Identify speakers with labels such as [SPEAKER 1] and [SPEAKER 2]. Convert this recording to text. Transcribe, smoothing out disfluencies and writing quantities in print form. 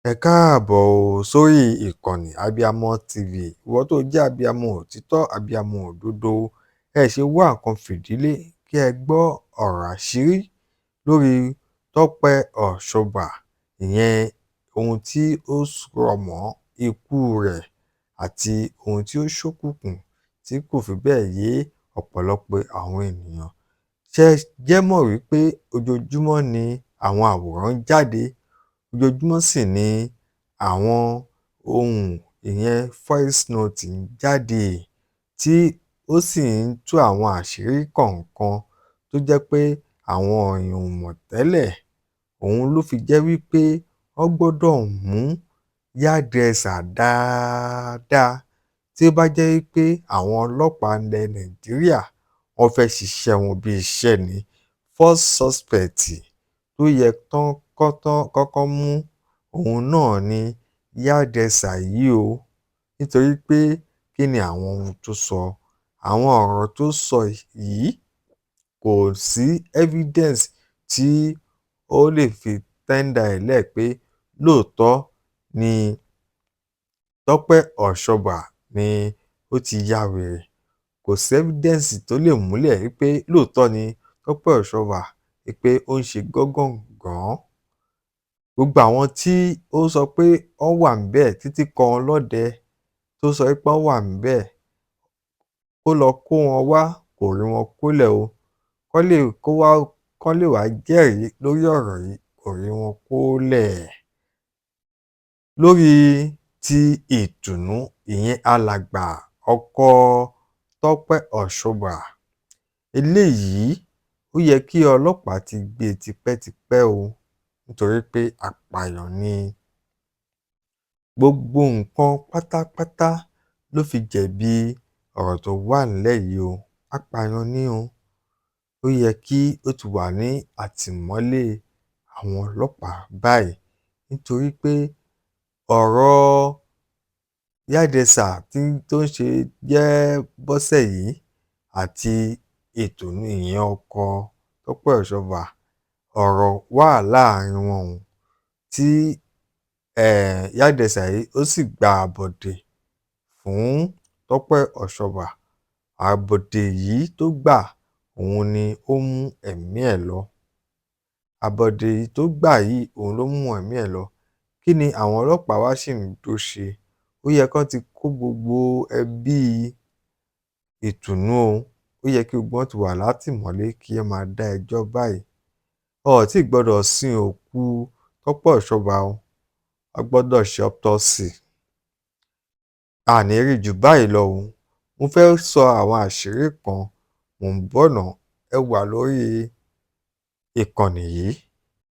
[SPEAKER 1] Ẹ káàbọ̀ sórí ìkànnì Abíamọ TV. Ìwọ tó jẹ́ abiyamọ òtítọ́, abiyamọ òdodo, ẹ ṣe wá nǹkan fìdílé kí ẹ gbọ́ ọ̀rọ̀ àṣírí lórí Tọ́pẹ́ Ọ̀ṣọ́bà, ìyẹn ohun tí ó rọ̀ mọ́ ikú rẹ̀ àti ohun tí ó ṣókùnkùn tí kò fi bẹ́ẹ̀ yé ọ̀pọ̀lọpọ̀ àwọn ènìyàn. Ṣé ẹ jẹ́ mọ̀ wípé ojoojúmọ́ ni àwọn àwòrán jáde, ojoojúmọ́ sì ni àwọn ohun ìyẹn voice note ń jáde tí ó sì ń tú àwọn àṣírí kọ̀ọ̀kan tó jẹ́ pé àwọn èèyàn ò mọ̀ tẹ́lẹ̀. Òun ló fi jẹ́ wípé wọ́n gbọ́dọ̀ mú yádrẹsà dáadáa tí ó bá jẹ́ wípé àwọn ọlọ́pàá ilẹ̀ Nàìjíríà wọ́n fẹ́ ṣiṣẹ́ wọn bí iṣẹ́ ni. First suspect tó yẹ tán kọ́kọ́ mú òun náà ni yádrẹsà yìí o. Nítorí pé kí ni àwọn ohun tó sọ? Àwọn ọ̀rọ̀ tó sọ yìí kò sí evidence tí ó lè fi tẹ́ńdà ẹ̀ lẹ̀ pé lóòótọ́ ni Tọ́pẹ́ Ọ̀ṣọ́bà ni ó ti ya wèrè. Kò sí evidence tó lè múlẹ̀ wípé lóòótọ́ ni Tọ́pẹ́ Ọ̀ṣọ́bà wípé ó ń ṣe gángangan. Gbogbo àwọn tí ó sọ pé wọ́n wà ńbẹ̀ títí kan ọlọ́dẹ tó sọ wípé wọ́n wà ńbẹ̀, kó lọ kó wọn wá, kò rí wọn kólẹ̀ o. Kán lè wá jẹ́rìí lórí ọ̀rọ̀ yìí, kò rí wọn kólẹ̀. Lórí ti Ìtùnú, ìyẹn alàgbà ọkọ Tọ́pẹ́ Ọ̀ṣọ́bà, eléyìí ó yẹ kí ọlọ́pàá ti gbé e tipẹ́tipẹ́ o, nítorí pé apààyàn ni. Gbogbo nǹkan pátápátá ló fi jẹ̀bi ọ̀rọ̀ tó wà nílẹ̀ yìí o. Apààyàn ni o. Ó yẹ kí ó ti wà ní àtìmọ́lé àwọn ọlọ́pàá báyìí, nítorí pé ọ̀rọ̀ yádrẹsà tó ń ṣe jẹ́ Bọ́sẹ̀ yìí àti Ìtùnú, ìyẹn ọkọ Tọ́pẹ́ Ọ̀ṣọ́bà, ọ̀rọ̀ wà láàrin wọn o, tí yádrẹsà yìí ó sì gba àbọ̀dè fún Tọ́pẹ́ Ọ̀ṣọ́bà. Àbọ̀dè yìí tó gbà òun ni ó mú ẹ̀mí ẹ̀ lọ. Àbọ̀dè yìí tó gbà yìí òun ló mú ẹ̀mí ẹ̀ lọ. Kí ni àwọn ọlọ́pàá wá sì ń tó ṣe? Ó yẹ kán ti kó gbogbo ẹbí Ìtùnú o. Ó yẹ kí gbogbo wọn ti wà látìmọ́lé kí wọ́n máa dá ẹjọ́ báyìí. Wọn ò tí gbọdọ̀ sin òkú Tọ́pẹ́ Ọ̀ṣọ́bà o. Wọ́n gbọdọ̀ ṣe autopsy. A ní rí jù báyìí lọ o. Mo fẹ́ sọ àwọn àṣírí kan, mò ń bọ̀ ná. Ẹ wà lórí ìkànnì yìí.